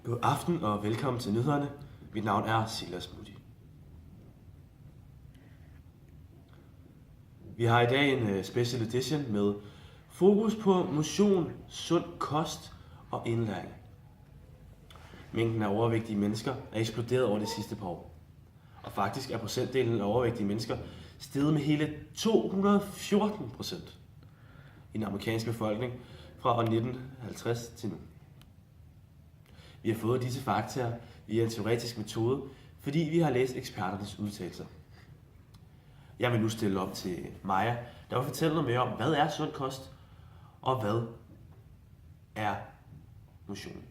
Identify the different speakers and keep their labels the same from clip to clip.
Speaker 1: God aften og velkommen til nyhederne. Mit navn er Silas Moody. Vi har i dag en special edition med fokus på motion, sund kost og indlæring. Mængden af overvægtige mennesker er eksploderet over de sidste par år. Og faktisk er procentdelen af overvægtige mennesker steget med hele 214% i den amerikanske befolkning fra år 1950 til nu. Vi har fået disse fakta via en teoretisk metode, fordi vi har læst eksperternes udtalelser. Jeg vil nu stille op til Maja, der vil fortælle noget mere om, hvad er sund kost, og hvad er motion.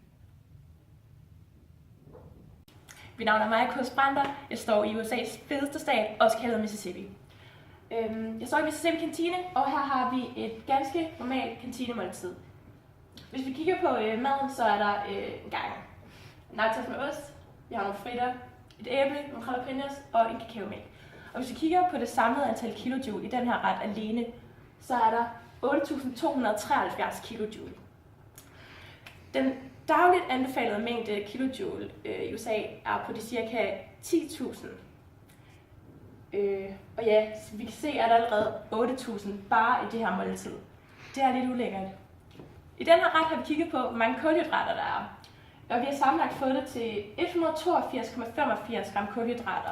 Speaker 2: Mit navn er Maja Kursbrander. Jeg står i USA's fedeste stat, også kaldet Mississippi. Jeg står i Mississippi kantine, og her har vi et ganske normalt kantinemåltid. Hvis vi kigger på maden, så er der en gang nachos med ost, vi har nogle fritter, et æble, nogle jalapenos og en kakaomælk. Og hvis vi kigger på det samlede antal kilojoule i den her ret alene, så er der 8.273 kilojoule. Den dagligt anbefalede mængde kilojoule i USA er på de cirka 10.000. Og ja, vi kan se, at der allerede 8.000 bare i det her måltid. Det er lidt ulækkert. I den her ret har vi kigget på, hvor mange kulhydrater der er. Og vi har sammenlagt fået det til 182,85 gram kulhydrater.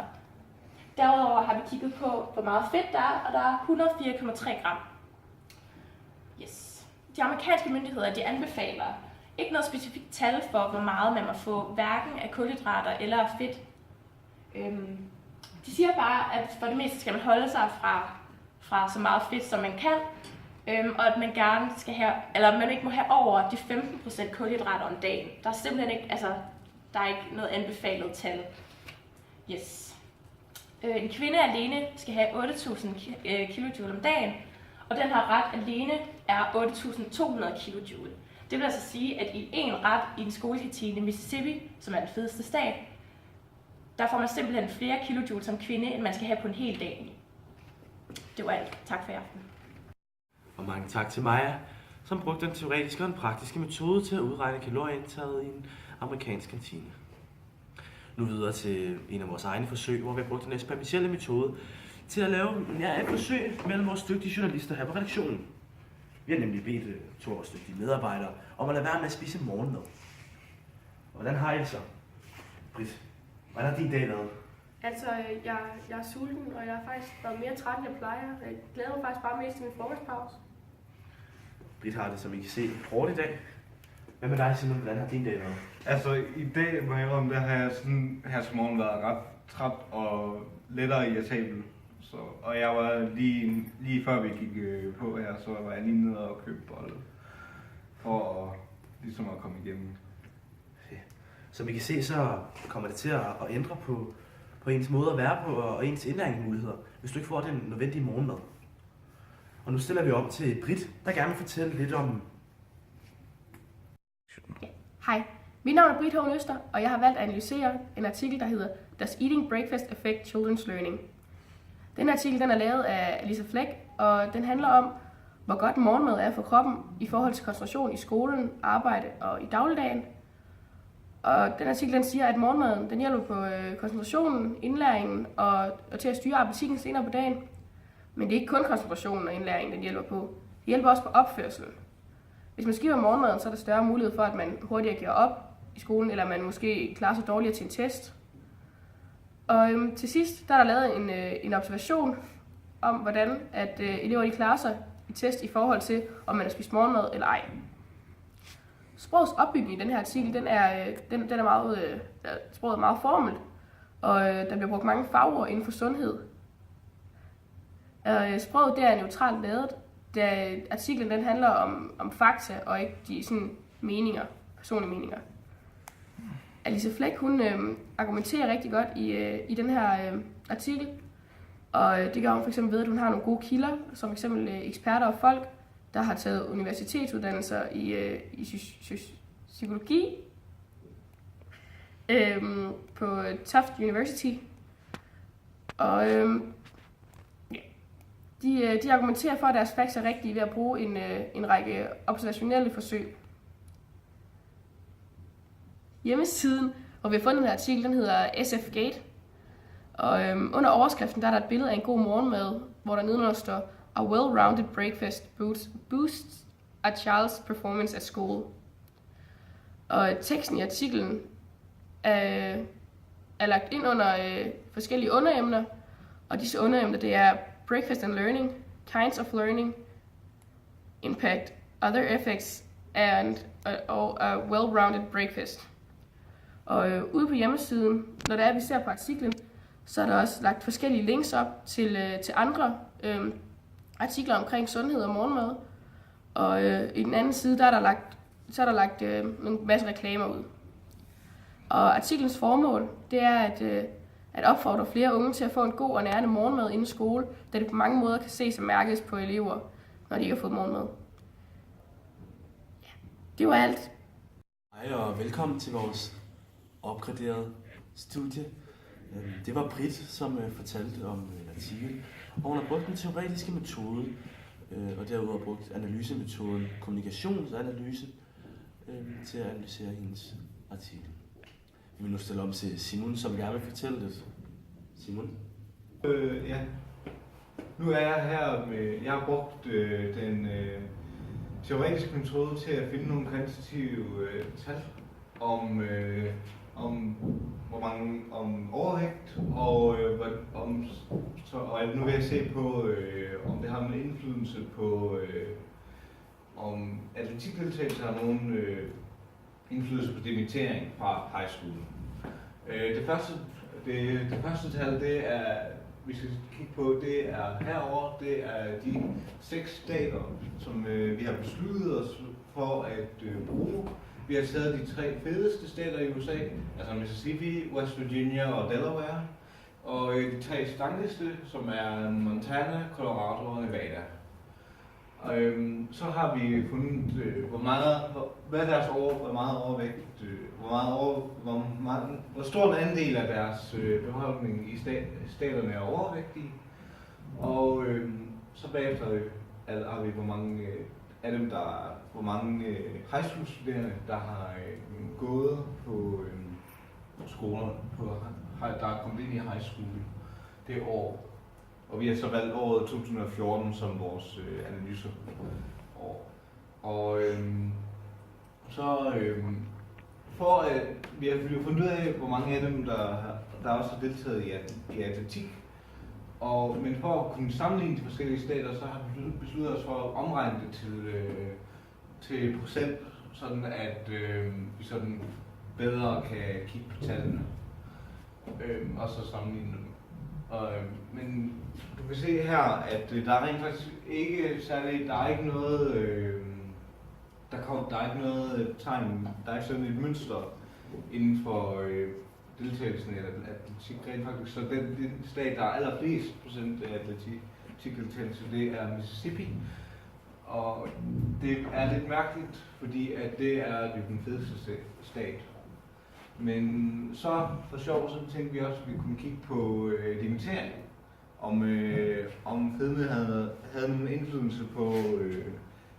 Speaker 2: Derudover har vi kigget på, hvor meget fedt der er, og der er 104,3 gram. Yes. De amerikanske myndigheder de anbefaler ikke noget specifikt tal for, hvor meget man må få hverken af kulhydrater eller af fedt. De siger bare, at for det meste skal man holde sig fra så meget fedt, som man kan, og at man gerne skal have, eller man ikke må have over de 15% kulhydrater om dagen. Der er simpelthen ikke, der er ikke noget anbefalet tal. Yes. En kvinde alene skal have 8.000 kilojoule om dagen, og den her ret alene er 8.200 kilojoule. Det vil altså sige, at i en ret i en skolekantine i Mississippi, som er den fedeste stat, der får man simpelthen flere kilojoule som kvinde, end man skal have på en hel dag. Det var alt. Tak for i aften.
Speaker 1: Og mange tak til Maja, som brugte den teoretiske og den praktiske metode til at udregne kalorieindtaget i en amerikansk kantine. Nu videre til en af vores egne forsøg, hvor vi har brugt den eksperimentelle metode til at lave et forsøg mellem vores dygtige journalister her på redaktionen. Vi har nemlig bedt to af vores dygtige medarbejdere om at lade være med at spise morgenmad. Og hvordan har I det så? Britt, hvordan har din dag været?
Speaker 3: Altså, jeg er sulten, og jeg har faktisk været mere træt, end jeg plejer. Jeg glæder mig faktisk bare mest til min frokostpause.
Speaker 1: Britt har det, som I kan se, hårdt i dag. Hvad med dig, Simon? Hvordan har din dag været?
Speaker 4: Altså, i dag, må jeg indrømme, der har jeg sådan her til morgen været ret træt og lettere irritabel. Og jeg var lige før vi gik på her, så var jeg lige nede og købte bolle. For ligesom at komme igennem.
Speaker 1: Ja. Som I kan se, så kommer det til at ændre på ens måde at være på og ens indlæringsmuligheder, hvis du ikke får den nødvendige morgenmad. Og nu stiller vi op til Britt, der gerne vil fortælle lidt om...
Speaker 3: Hej, mit navn er Britt Hågen Øster, og jeg har valgt at analysere en artikel, der hedder Does Eating Breakfast Affect Children's Learning? Den artikel den er lavet af Lisa Fleck, og den handler om, hvor godt morgenmad er for kroppen i forhold til koncentration i skolen, arbejde og i dagligdagen. Og den artikel den siger, at morgenmaden den hjælper på koncentrationen, indlæringen og til at styre appetitten senere på dagen. Men det er ikke kun koncentrationen og indlæringen, den hjælper på. Det hjælper også på opførselen. Hvis man skipper morgenmaden, så er der større mulighed for, at man hurtigere giver op i skolen, eller man måske klarer sig dårligere til en test. Og til sidst der er der lavet en observation om, hvordan at elever de klarer sig i test i forhold til, om man har spist morgenmad eller ej. Sprogets opbygning i den her artikel, den er meget, sproget er meget formelt, og der bliver brugt mange fagord inden for sundhed. Sproget det er neutralt lavet, da artiklen den handler om fakta og ikke de sådan meninger, personlige meninger. Lisa Fleck hun argumenterer rigtig godt i den her artikel, og det gør hun for eksempel ved, at hun har nogle gode kilder, som f.eks. eksperter og folk, der har taget universitetsuddannelser i psykologi på Tufts University. Og de argumenterer for, at deres facts er rigtige ved at bruge en række observationelle forsøg. hjemmesiden, hvor vi har fundet den her artikel, den hedder SF Gate. Og under overskriften, der er der et billede af en god morgenmad, hvor der nedenunder står, A well-rounded breakfast boosts a child's performance at school. Og teksten i artiklen er lagt ind under forskellige underemner, og disse underemner, det er breakfast and learning, kinds of learning, impact, other effects, and a well-rounded breakfast. Og ude på hjemmesiden, når det er, vi ser på artiklen, så er der også lagt forskellige links op til andre artikler omkring sundhed og morgenmad. Og i den anden side, der er der lagt en masse reklamer ud. Og artiklens formål, det er at opfordre flere unge til at få en god og nærende morgenmad inden skole, da det på mange måder kan ses og mærkes på elever, når de ikke har fået morgenmad. Ja, det var alt.
Speaker 1: Hej og velkommen til vores opgraderede studie. Det var Britt, som fortalte om en artikel, og hun har brugt den teoretiske metode, og derudover brugt analysemetoden kommunikationsanalyse til at analysere hendes artikel. Vi vil nu stille om til Simon, som gerne vil fortælle det. Simon?
Speaker 4: Ja. Nu er jeg her med... Jeg har brugt den teoretiske metode til at finde nogle kvantitative tal om overvægt, og nu vil jeg se på, om det har nogen indflydelse på, om atletikdeltagelse har nogen indflydelse på dimittering fra high school. Det første tal, det er, vi skal kigge på, det er herover. Det er de 6 stater, som vi har besluttet os for at bruge. Vi har taget de 3 fedeste stater i USA, altså Mississippi, West Virginia og Delaware. Og de 3 stangligste, som er Montana, Colorado og Nevada. Så har vi fundet, hvor stor en andel af deres befolkning i staterne er overvægtige. Og så bagefter har vi, hvor mange high school studerende, der har gået på skoler, der er kommet ind i high school det år. Og vi har så valgt året 2014 som vores analyseår. Og vi har fundet ud af, hvor mange af dem, der også har deltaget i atletik. Men for at kunne sammenligne de forskellige stater, så har vi besluttet os for at omregne det til procent, sådan at vi sådan bedre kan kigge på tallene og så sammenligne dem. Men du kan se her, at der er rent faktisk ikke særligt, der er ikke noget, der er ikke noget tegn, der er ikke sådan et mønster inden for deltagelsen eller atletik rent faktisk. Så den stat, der er allerflest procent af atletikdeltagelse, det er Mississippi. Og det er lidt mærkeligt, fordi at det er den fedeste stat. Men så for sjov, så tænkte vi også, at vi kunne kigge på dimittering. Om fedme havde nogen indflydelse på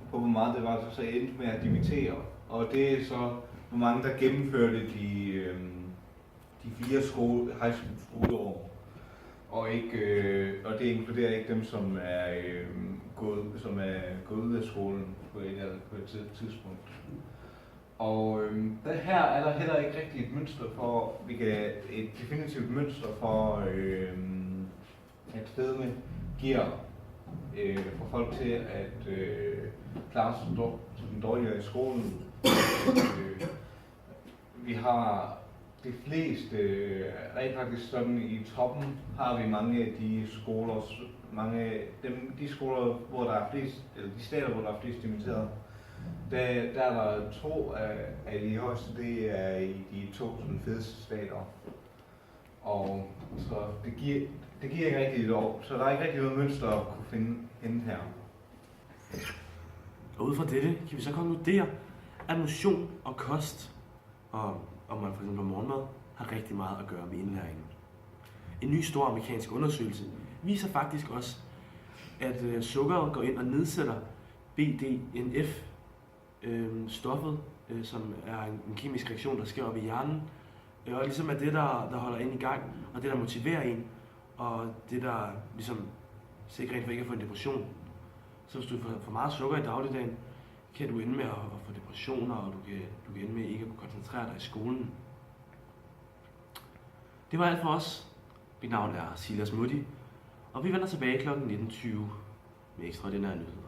Speaker 4: hvor meget det var, så endte med at dimittere. Og det er så, hvor mange der gennemførte de 4 high school skoleår. Og det inkluderer ikke dem, som er gået ud af skolen på et tidspunkt. Og her er der heller ikke rigtig et mønster for, et definitivt mønster for, at fedme giver for folk til at klare sig dårligere i skolen. Vi har de fleste, rent faktisk sådan i toppen, har vi mange af de skoler, de skoler, hvor der er flest, eller de stater, hvor der er flest dimitterede. Der er der 2 af de højeste, det er i de 2 sådan fedeste stater. Og så det giver ikke rigtig et år, så der er ikke rigtig noget mønster at kunne finde her.
Speaker 1: Og ud fra dette kan vi så konkludere, at motion og kost, og om man for eksempel morgenmad, har rigtig meget at gøre med indlæringen. En ny stor amerikansk undersøgelse viser faktisk også, at sukkeret går ind og nedsætter BDNF, stoffet som er en kemisk reaktion, der sker op i hjernen, og ligesom er det, der holder en i gang, og det, der motiverer en, og det, der ligesom sikrer en for ikke at få en depression. Så hvis du får for meget sukker i dagligdagen, kan du ende med at få depressioner, og du kan ende med ikke at kunne koncentrere dig i skolen. Det var alt for os. Mit navn er Silas Mutti, og vi vender tilbage kl. 19.20 med ekstraordinære nyheder.